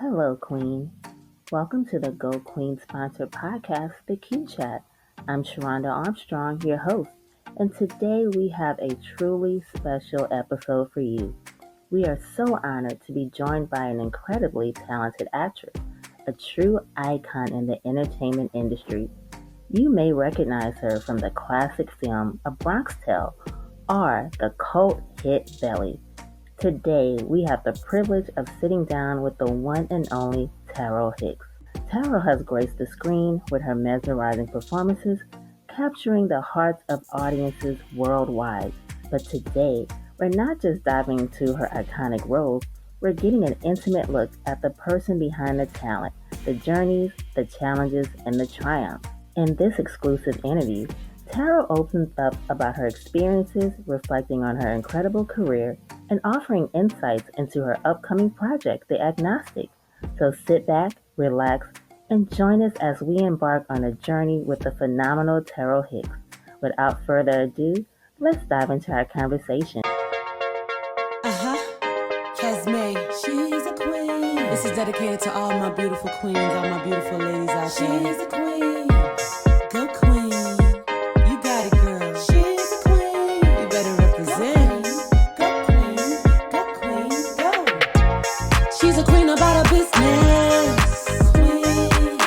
Hello, Queen. Welcome to the Geaux Queen sponsored podcast, The Q Chat. I'm Sharonda Armstrong, your host, and today we have a truly special episode for you. We are so honored to be joined by an incredibly talented actress, a true icon in the entertainment industry. You may recognize her from the classic film A Bronx Tale or the cult hit Belly. Today, we have the privilege of sitting down with the one and only Taral Hicks. Taral has graced the screen with her mesmerizing performances, capturing the hearts of audiences worldwide. But today, we're not just diving into her iconic roles, we're getting an intimate look at the person behind the talent, the journeys, the challenges, and the triumphs. In this exclusive interview, Taral opens up about her experiences, reflecting on her incredible career, and offering insights into her upcoming project, The Agnostic. So sit back, relax, and join us as we embark on a journey with the phenomenal Taral Hicks. Without further ado, let's dive into our conversation. Kesme, she's a queen. This is dedicated to all my beautiful queens, all my beautiful ladies out there. She's a queen. Go queen. You got it, girl. She's a queen. You better represent. Go queen. Go queen. Go. She's a queen about her business. Queen.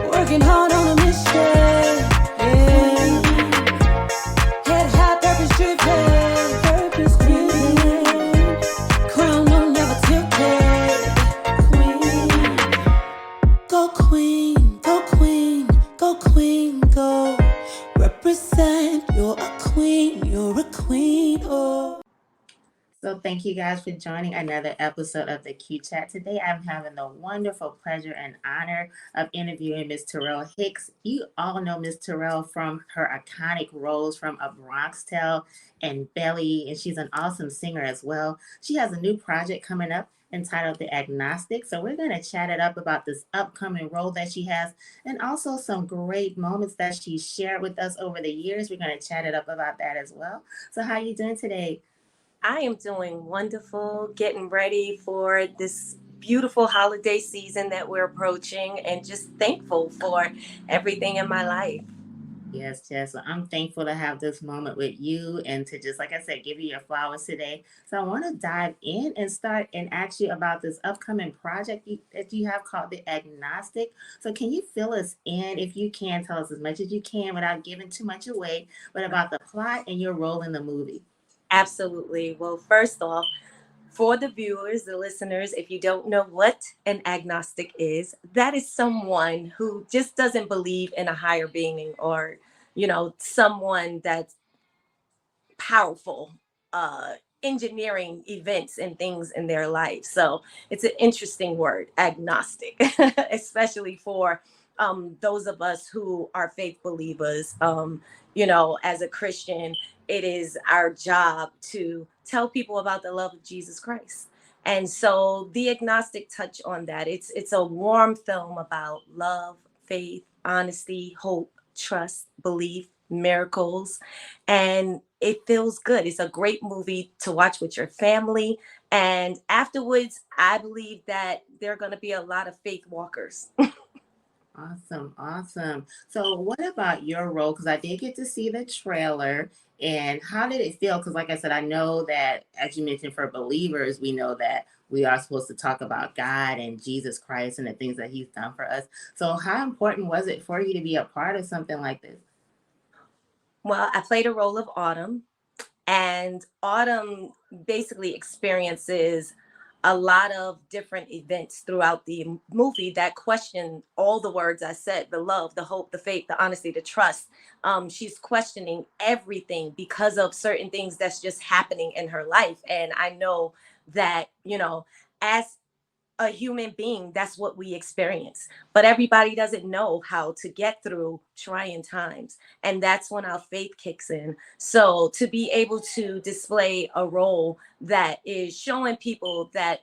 Working hard on a mission. Yeah. Head high, purpose driven. Purpose driven. Crown no never tilted. Queen. Go queen. Go queen. Go queen. Go. Represent. You're a queen. You're a queen. Oh. So thank you guys for joining another episode of the Q Chat. Today I'm having the wonderful pleasure and honor of interviewing Miss Taral Hicks. You all know Miss Taral from her iconic roles from A Bronx Tale and Belly, and she's an awesome singer as well. She has a new project coming up entitled The Agnostic. So we're going to chat it up about this upcoming role that she has and also some great moments that she shared with us over the years. We're going to chat it up about that as well. So how are you doing today? I am doing wonderful, getting ready for this beautiful holiday season that we're approaching, and just thankful for everything in my life. Yes, So I'm thankful to have this moment with you and to just, like I said, give you your flowers today. So I want to dive in and start and ask you about this upcoming project that you have called The Agnostic. So can you fill us in, if you can, tell us as much as you can without giving too much away, but about the plot and your role in the movie? Absolutely. Well, first off, for the viewers, the listeners, if you don't know what an agnostic is, that is someone who just doesn't believe in a higher being, or, someone that's powerful, engineering events and things in their life. So it's an interesting word, agnostic, especially for those of us who are faith believers. As a Christian, it is our job to tell people about the love of Jesus Christ. And so the agnostic touch on that. It's a warm film about love, faith, honesty, hope, trust, belief, miracles, and it feels good. It's a great movie to watch with your family. And afterwards, I believe that there are going to be a lot of faith walkers. Awesome. So what about your role? Because I did get to see the trailer. And how did it feel? Because like I said, I know that, as you mentioned, for believers, we know that we are supposed to talk about God and Jesus Christ and the things that he's done for us. So how important was it for you to be a part of something like this? Well, I played a role of Autumn, and Autumn basically experiences a lot of different events throughout the movie that question all the words I said: the love, the hope, the faith, the honesty, the trust. She's questioning everything because of certain things that's just happening in her life. And I know that, as a human being, that's what we experience. But everybody doesn't know how to get through trying times. And that's when our faith kicks in. So to be able to display a role that is showing people that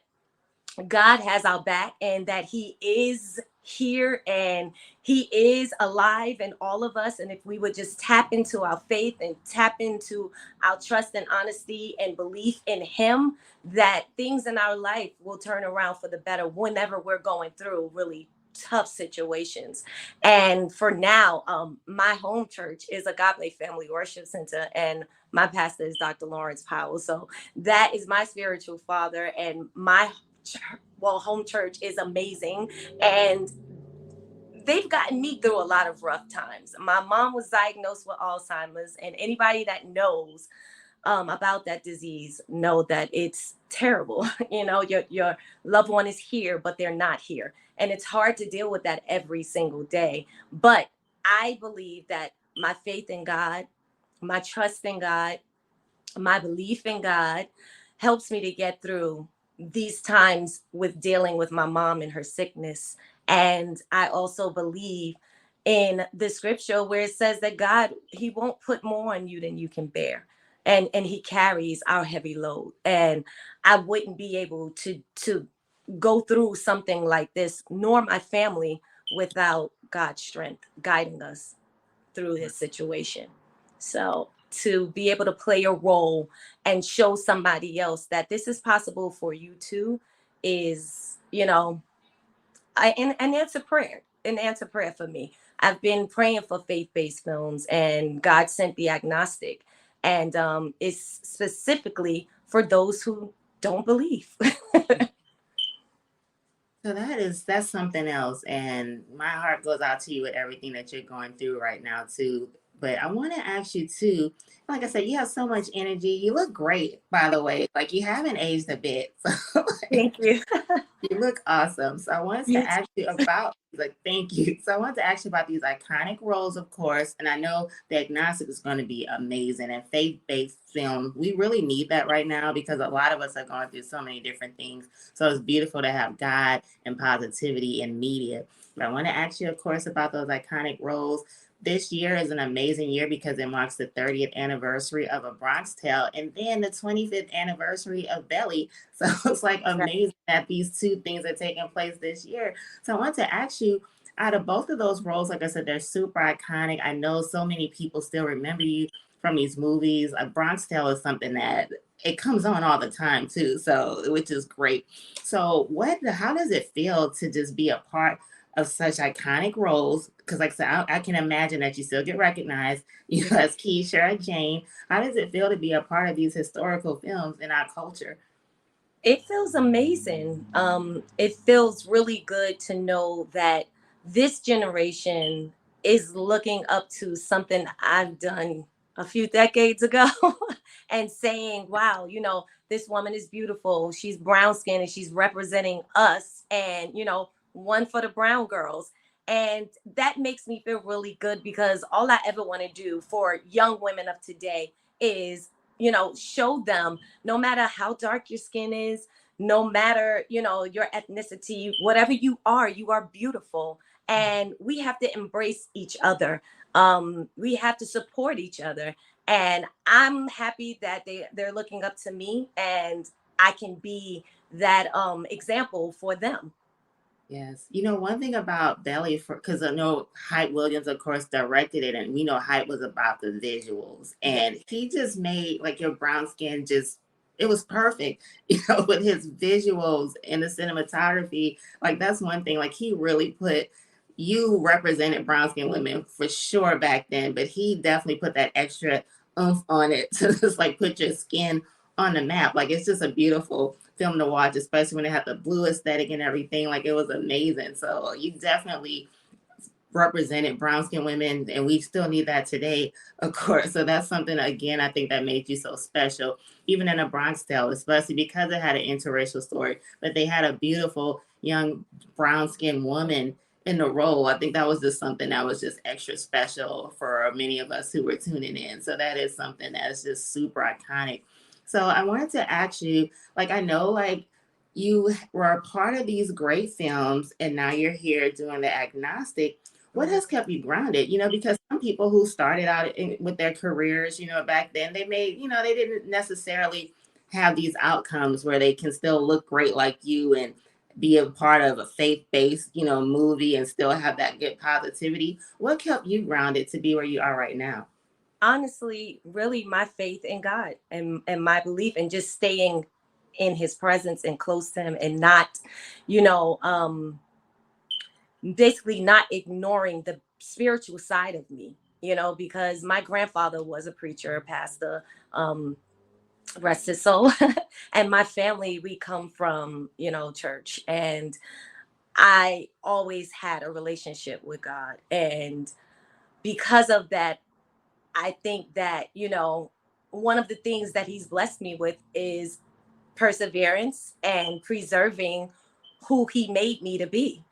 God has our back and that he is here, and he is alive in all of us. And if we would just tap into our faith and tap into our trust and honesty and belief in him, that things in our life will turn around for the better whenever we're going through really tough situations. And for now, my home church is Agape Family Worship Center, and my pastor is Dr. Lawrence Powell. So that is my spiritual father, and my home church is amazing. And they've gotten me through a lot of rough times. My mom was diagnosed with Alzheimer's, and anybody that knows about that disease know that it's terrible. Your loved one is here, but they're not here, and it's hard to deal with that every single day. But I believe that my faith in God, my trust in God, my belief in God helps me to get through these times with dealing with my mom and her sickness. And I also believe in the scripture where it says that God, he won't put more on you than you can bear. And he carries our heavy load. And I wouldn't be able to go through something like this, nor my family, without God's strength guiding us through his situation. So to be able to play a role and show somebody else that this is possible for you too is, an answer prayer, an answer prayer for me. I've been praying for faith-based films, and God sent the Agnostic, and it's specifically for those who don't believe. So that's something else. And my heart goes out to you with everything that you're going through right now too. But I want to ask you too, like I said, you have so much energy. You look great, by the way. Like you haven't aged a bit. So Thank you. you look awesome. So I wanted to ask you about, like, thank you. So I wanted to ask you about these iconic roles, of course. And I know the Agnostic is going to be amazing, and faith-based film. We really need that right now because a lot of us are going through so many different things. So it's beautiful to have God and positivity in media. But I want to ask you, of course, about those iconic roles. This year is an amazing year because it marks the 30th anniversary of A Bronx Tale and then the 25th anniversary of Belly. So it's like amazing that these two things are taking place this year. So I want to ask you, out of both of those roles, like I said, they're super iconic. I know so many people still remember you from these movies. A Bronx Tale is something that it comes on all the time too, so which is great. So how does it feel to just be a part of such iconic roles? Because like I said, I can imagine that you still get recognized, as Keisha or Jane. How does it feel to be a part of these historical films in our culture? It feels amazing. It feels really good to know that this generation is looking up to something I've done a few decades ago and saying, wow, this woman is beautiful. She's brown skinned and she's representing us, and, one for the brown girls. And that makes me feel really good because all I ever want to do for young women of today is, show them no matter how dark your skin is, no matter, your ethnicity, whatever you are beautiful. And we have to embrace each other. We have to support each other. And I'm happy that they're looking up to me, and I can be that example for them. Yes. One thing about Belly, because I know Hype Williams, of course, directed it, and we know Hype was about the visuals. And he just made, like, your brown skin it was perfect, with his visuals and the cinematography. Like, that's one thing. Like, he really you represented brown skin women for sure back then, but he definitely put that extra oomph on it to just, like, put your skin on the map. Like, it's just a beautiful film to watch, especially when it had the blue aesthetic and everything. Like, it was amazing. So you definitely represented brown skin women, and we still need that today, of course. So that's something, again, I think that made you so special, even in A Bronx Tale, especially because it had an interracial story, but they had a beautiful young brown skin woman in the role. I think that was just something that was just extra special for many of us who were tuning in. So that is something that is just super iconic. So I wanted to ask you, like, I know, like, you were a part of these great films, and now you're here doing the Agnostic. What has kept you grounded? Because some people who started out with their careers, back then, they they didn't necessarily have these outcomes where they can still look great like you and be a part of a faith-based, movie and still have that good positivity. What kept you grounded to be where you are right now? Honestly, really my faith in God and my belief and just staying in his presence and close to him and not, you know, basically not ignoring the spiritual side of me, because my grandfather was a preacher, a pastor, rest his soul. And my family, we come from, church. And I always had a relationship with God. And because of that, I think that, one of the things that he's blessed me with is perseverance and preserving who he made me to be.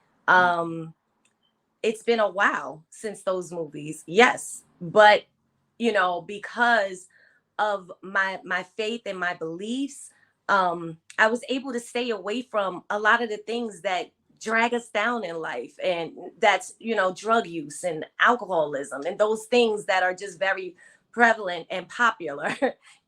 It's been a while since those movies, yes, but because of my faith and my beliefs, I was able to stay away from a lot of the things that drag us down in life, and that's drug use and alcoholism and those things that are just very prevalent and popular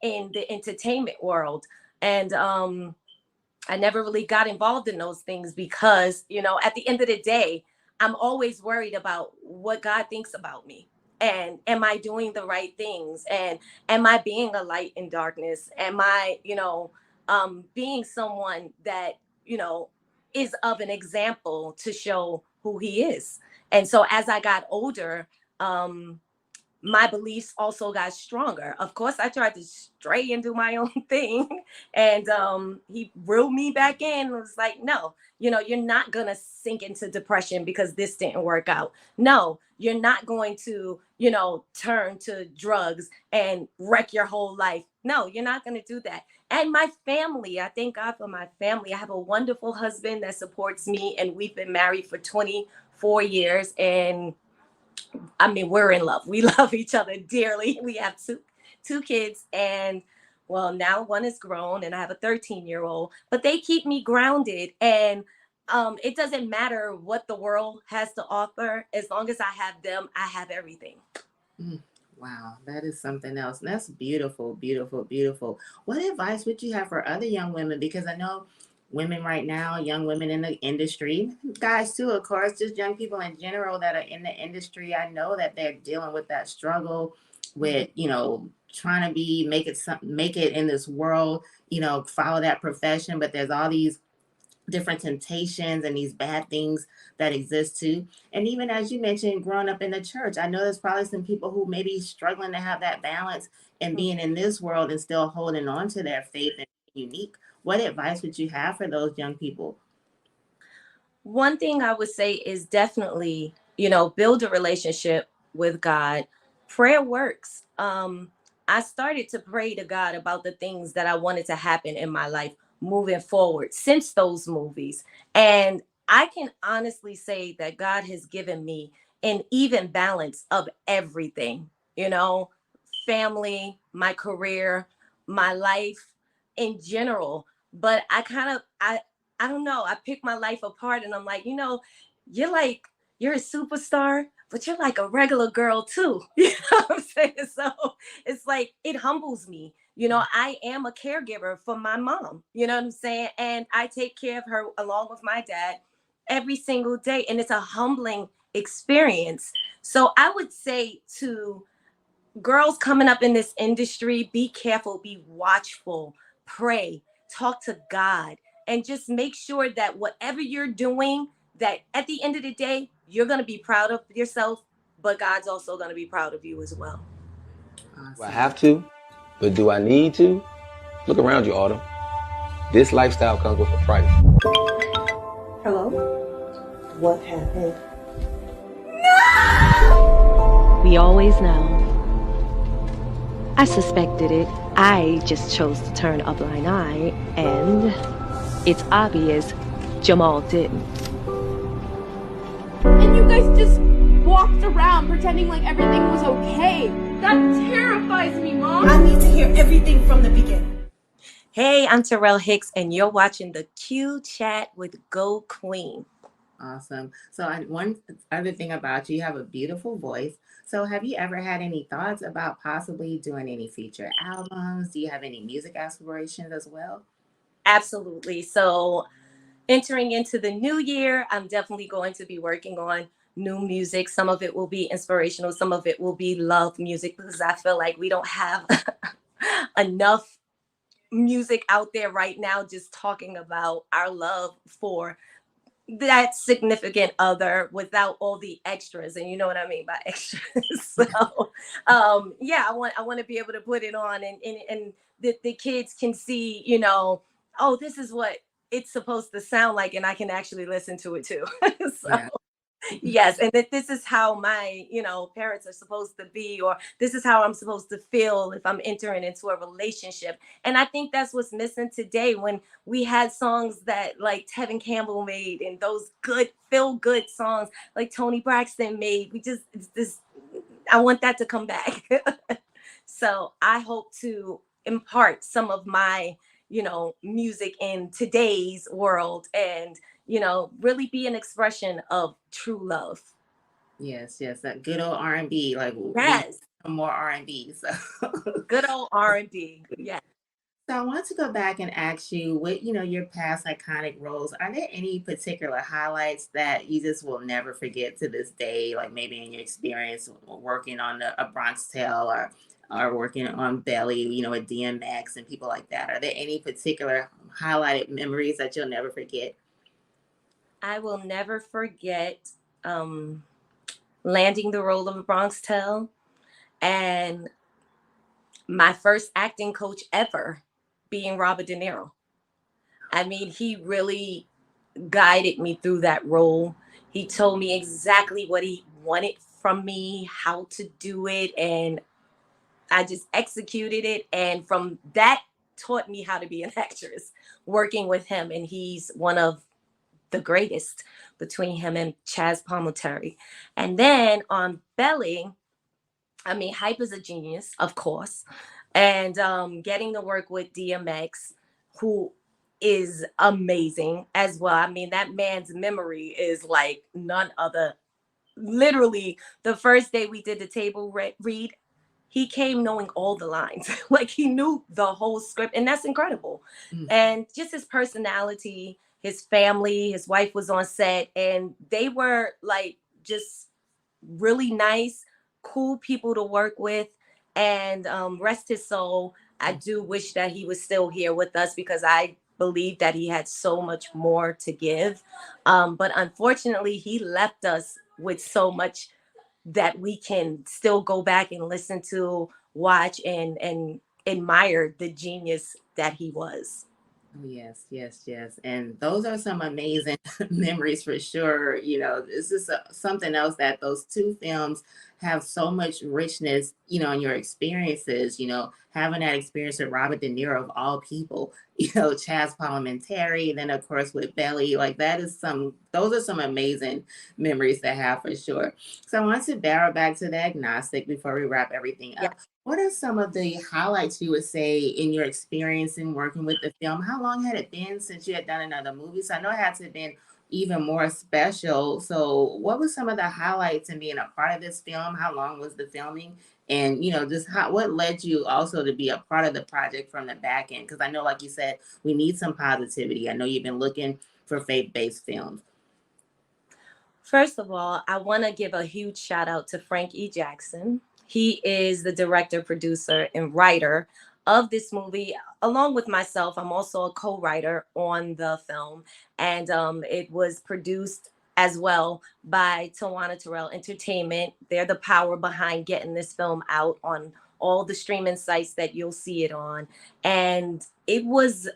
in the entertainment world. And I never really got involved in those things because, at the end of the day, I'm always worried about what God thinks about me. And am I doing the right things? And am I being a light in darkness? Am I, being someone that, is of an example to show who he is? And so as I got older, my beliefs also got stronger. Of course, I tried to stray and do my own thing. And he reeled me back in and was like, no, you're not going to sink into depression because this didn't work out. No, you're not going to, turn to drugs and wreck your whole life. No, you're not going to do that. And my family, I thank God for my family. I have a wonderful husband that supports me, and we've been married for 24 years. And I mean, we're in love. We love each other dearly. We have two kids, and well, now one is grown, and I have a 13-year-old. But they keep me grounded, and it doesn't matter what the world has to offer. As long as I have them, I have everything. Wow, that is something else. And that's beautiful, beautiful, beautiful. What advice would you have for other young women? Because I know women right now, young women in the industry, guys too, of course, just young people in general that are in the industry. I know that they're dealing with that struggle with, trying to make it in this world, follow that profession. But there's all these different temptations and these bad things that exist too. And even as you mentioned, growing up in the church, I know there's probably some people who may be struggling to have that balance and being in this world and still holding on to their faith and being unique. What advice would you have for those young people? One thing I would say is definitely, build a relationship with God. Prayer works. I started to pray to God about the things that I wanted to happen in my life moving forward since those movies. And I can honestly say that God has given me an even balance of everything, family, my career, my life in general. But I don't know. I pick my life apart and I'm like, you're a superstar, but you're like a regular girl too. You know what I'm saying? So it's like, it humbles me. I am a caregiver for my mom, you know what I'm saying? And I take care of her along with my dad every single day. And it's a humbling experience. So I would say to girls coming up in this industry, be careful, be watchful, pray, talk to God, and just make sure that whatever you're doing, that at the end of the day, you're going to be proud of yourself, but God's also going to be proud of you as well. Awesome. Do I have to? But do I need to? Look around you, Autumn. This lifestyle comes with a price. Hello? What happened? No! We always know. I suspected it. I just chose to turn a blind eye, and it's obvious Jamal didn't. And you guys just walked around pretending like everything was okay. That terrifies me, Mom. I need to hear everything from the beginning. Hey, I'm Taral Hicks, and you're watching the Q Chat with Geaux Queen. Awesome. So one other thing about you, you have a beautiful voice. So have you ever had any thoughts about possibly doing any feature albums? Do you have any music aspirations as well? Absolutely. So entering into the new year, I'm definitely going to be working on new music. Some of it will be inspirational, some of it will be love music, because I feel like we don't have enough music out there right now just talking about our love for that significant other without all the extras, and you know what I mean by extras. So yeah, I want to be able to put it on, and the kids can see, oh, this is what it's supposed to sound like, and I can actually listen to it too. So Yeah. yes, and that this is how my, parents are supposed to be, or this is how I'm supposed to feel if I'm entering into a relationship. And I think that's what's missing today, when we had songs that like Tevin Campbell made, and those good feel good songs like Tony Braxton made. We just, it's this, I want that to come back. So I hope to impart some of my, music in today's world, and really be an expression of true love. Yes, yes, that good old R&B. Like we need Yes, some more R&B. So, good old R&B. Yes. so I want to go back and ask you, with your past iconic roles, are there any particular highlights that you just will never forget to this day? Like maybe in your experience working on a Bronx Tale, or working on Belly, with DMX and people like that. Are there any particular highlighted memories that you'll never forget? I will never forget um, landing the role of a Bronx Tale, and my first acting coach ever being Robert De Niro. I mean, he really guided me through that role. He told me exactly what he wanted from me, how to do it, and I just executed it. And from that, taught me how to be an actress, working with him. And he's one of the greatest, between him and Chaz Palminteri. And then on Belly, I mean, Hype is a genius, of course. And getting to work with DMX, who is amazing as well. I mean, that man's memory is like none other. Literally, the first day we did the table read, he came knowing all the lines. Like he knew the whole script, and that's incredible. Mm. And just his personality, his family, his wife was on set, and they were like just really nice, cool people to work with. And rest his soul. I do wish that he was still here with us, because I believe that he had so much more to give. But unfortunately, he left us with so much that we can still go back and listen to, watch, and admire the genius that he was. Oh, yes, yes, yes. And those are some amazing memories for sure. This is something else, that those two films have so much richness, in your experiences, having that experience with Robert De Niro of all people, Chaz Palminteri, and then of course with Belly, like those are some amazing memories to have for sure. So I want to barrel back to the Agnostic before we wrap everything Yeah. up. What are some of the highlights you would say in your experience in working with the film? How long had it been since you had done another movie? So I know it had to have been even more special. So what were some of the highlights in being a part of this film? How long was the filming? And just what led you also to be a part of the project from the back end? Because I know, like you said, we need some positivity. I know you've been looking for faith-based films. First of all, I want to give a huge shout out to Frank E. Jackson. He is the director, producer, and writer of this movie. Along with myself, I'm also a co-writer on the film, and it was produced as well by Tawana Terrell Entertainment. They're the power behind getting this film out on all the streaming sites that you'll see it on. And it was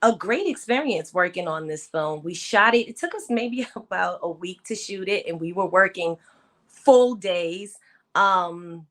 a great experience working on this film. We shot it. It took us maybe about a week to shoot it, and we were working full days, adding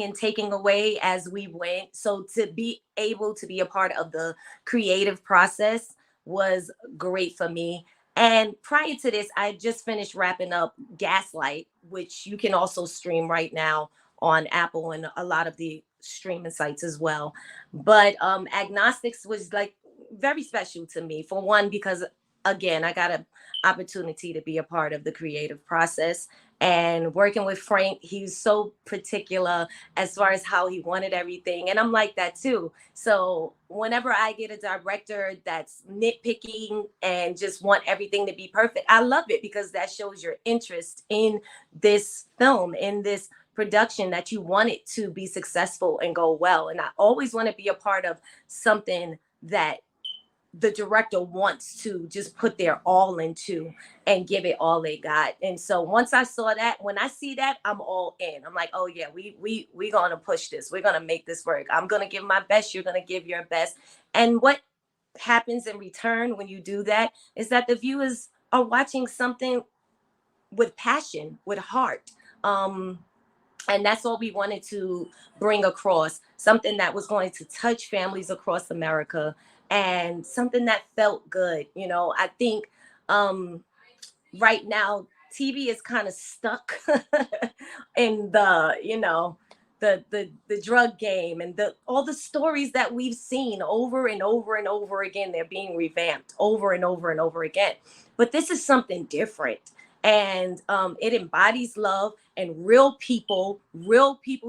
and taking away as we went. So to be able to be a part of the creative process was great for me. And prior to this, I just finished wrapping up Gaslight, which you can also stream right now on Apple and a lot of the streaming sites as well. But Agnostics was like very special to me, for one, because again, I got an opportunity to be a part of the creative process. And working with Frank, he's so particular as far as how he wanted everything. And I'm like that too. So whenever I get a director that's nitpicking and just want everything to be perfect, I love it, because that shows your interest in this film, in this production, that you want it to be successful and go well. And I always want to be a part of something that the director wants to just put their all into and give it all they got. And so once I saw that, when I see that, I'm all in. I'm like, oh yeah, we gonna push this. We're gonna make this work. I'm gonna give my best. You're gonna give your best. And what happens in return when you do that is that the viewers are watching something with passion, with heart. And that's all we wanted to bring across, something that was going to touch families across America, and something that felt good. I think right now TV is kind of stuck in the drug game, and all the stories that we've seen over and over and over again. They're being revamped over and over and over again, but this is something different. And it embodies love and real people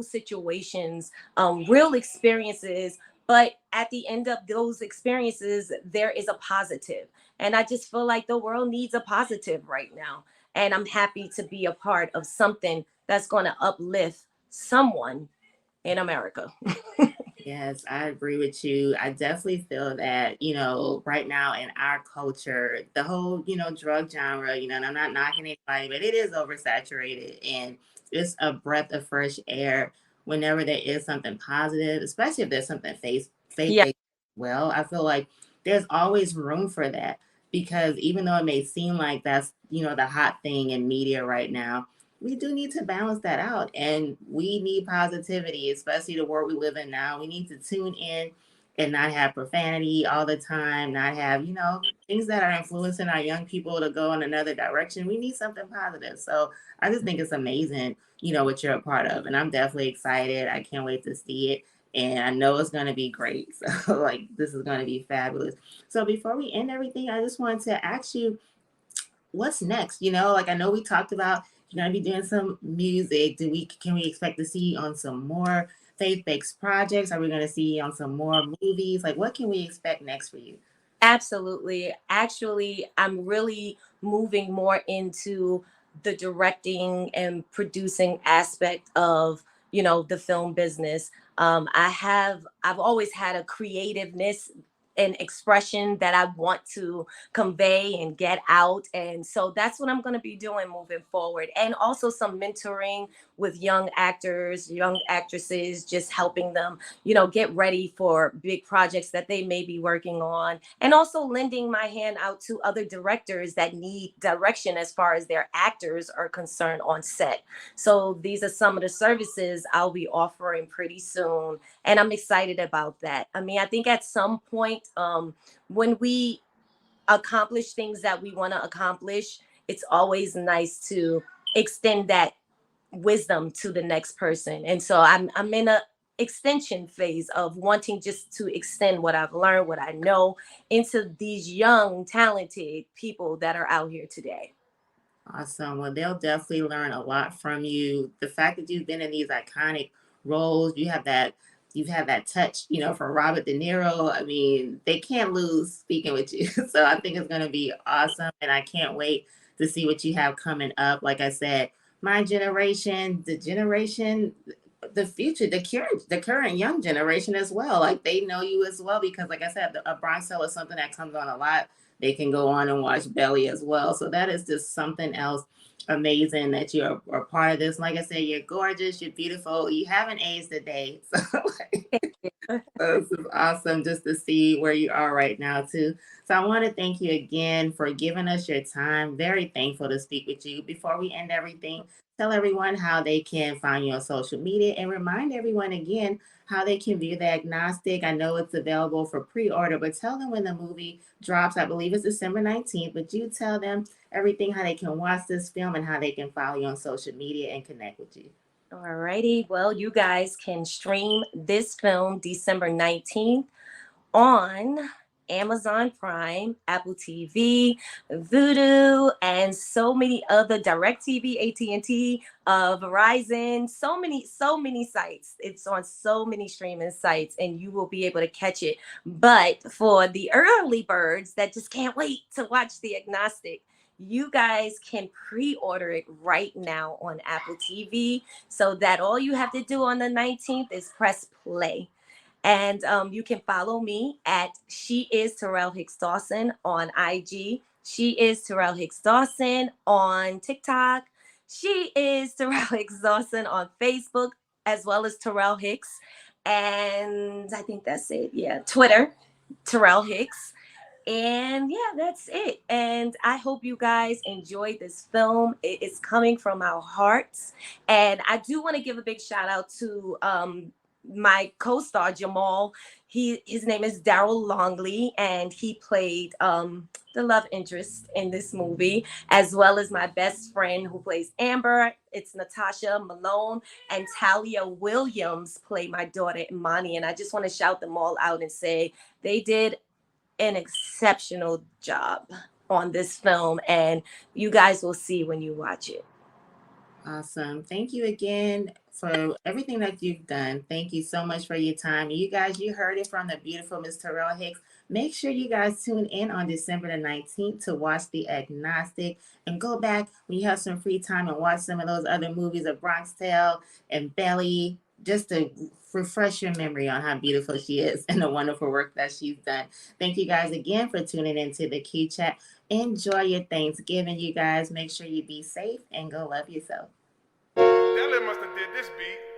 situations, real experiences. But at the end of those experiences, there is a positive. And I just feel like the world needs a positive right now. And I'm happy to be a part of something that's going to uplift someone in America. Yes, I agree with you. I definitely feel that, right now in our culture, the whole, drug genre, and I'm not knocking anybody, but it is oversaturated, and it's a breath of fresh air whenever there is something positive, especially if there's something Yeah. faith-based. Well, I feel like there's always room for that, because even though it may seem like that's, the hot thing in media right now, we do need to balance that out, and we need positivity, especially the world we live in now. We need to tune in and not have profanity all the time, not have things that are influencing our young people to go in another direction. We need something positive. So I just think it's amazing, what you're a part of, and I'm definitely excited. I can't wait to see it, and I know it's going to be great. So like, this is going to be fabulous. So before we end everything, I just wanted to ask you, what's next? Like, I know we talked about you're gonna be doing some music. Can we expect to see you on some more faith-based projects? Are we gonna see you on some more movies? Like, what can we expect next for you? Absolutely. Actually, I'm really moving more into the directing and producing aspect of, the film business. I've always had a creativeness and expression that I want to convey and get out. And so that's what I'm going to be doing moving forward. And also some mentoring with young actors, young actresses, just helping them, get ready for big projects that they may be working on, and also lending my hand out to other directors that need direction as far as their actors are concerned on set. So these are some of the services I'll be offering pretty soon, and I'm excited about that. I mean, I think at some point, when we accomplish things that we want to accomplish, it's always nice to extend that wisdom to the next person. And so I'm in a extension phase of wanting just to extend what I've learned, what I know, into these young talented people that are out here today. Awesome. Well, they'll definitely learn a lot from you. The fact that you've been in these iconic roles, you've had that touch, from Robert De Niro. I mean, they can't lose speaking with you. So I think it's going to be awesome. And I can't wait to see what you have coming up. Like I said, my generation, the future, the current young generation as well. Like, they know you as well, because like I said, a Bronx Tale is something that comes on a lot. They can go on and watch Belly as well. So that is just something else amazing that you're a part of this. Like I said, you're gorgeous, you're beautiful, you haven't aged a day. So this is awesome just to see where you are right now too. So I want to thank you again for giving us your time. Very thankful to speak with you. Before we end everything, tell everyone how they can find you on social media, and remind everyone again how they can view the Agnostic. I know it's available for pre-order, but tell them when the movie drops. I believe it's December 19th, but you tell them everything, how they can watch this film and how they can follow you on social media and connect with you. All righty. Well, you guys can stream this film December 19th on Amazon Prime, Apple TV, Vudu, and so many other DirecTV, AT&T, Verizon, so many sites. It's on so many streaming sites, and you will be able to catch it. But for the early birds that just can't wait to watch the Agnostic, you guys can pre-order it right now on Apple TV, so that all you have to do on the 19th is press play. And you can follow me at She Is Taral Hicks-Dawson on IG. She is Taral Hicks-Dawson on TikTok. She is Taral Hicks-Dawson on Facebook, as well as Taral Hicks. And I think that's it. Yeah, Twitter, Taral Hicks. And yeah, that's it. And I hope you guys enjoyed this film. It is coming from our hearts. And I do want to give a big shout out to my co-star Jamal. His name is Daryl Longley, and he played the love interest in this movie, as well as my best friend who plays Amber. It's Natasha Malone, and Talia Williams played my daughter Imani. And I just want to shout them all out and say they did an exceptional job on this film, and you guys will see when you watch it. Awesome. Thank you again for everything that you've done. Thank you so much for your time. You guys, you heard it from the beautiful Miss Taral Hicks. Make sure you guys tune in on December the 19th to watch The Agnostic, and go back when you have some free time and watch some of those other movies of Bronx Tale and Belly, just to refresh your memory on how beautiful she is and the wonderful work that she's done. Thank you guys again for tuning into the Q Chat. Enjoy your Thanksgiving, you guys. Make sure you be safe and go love yourself. That must have did this beat.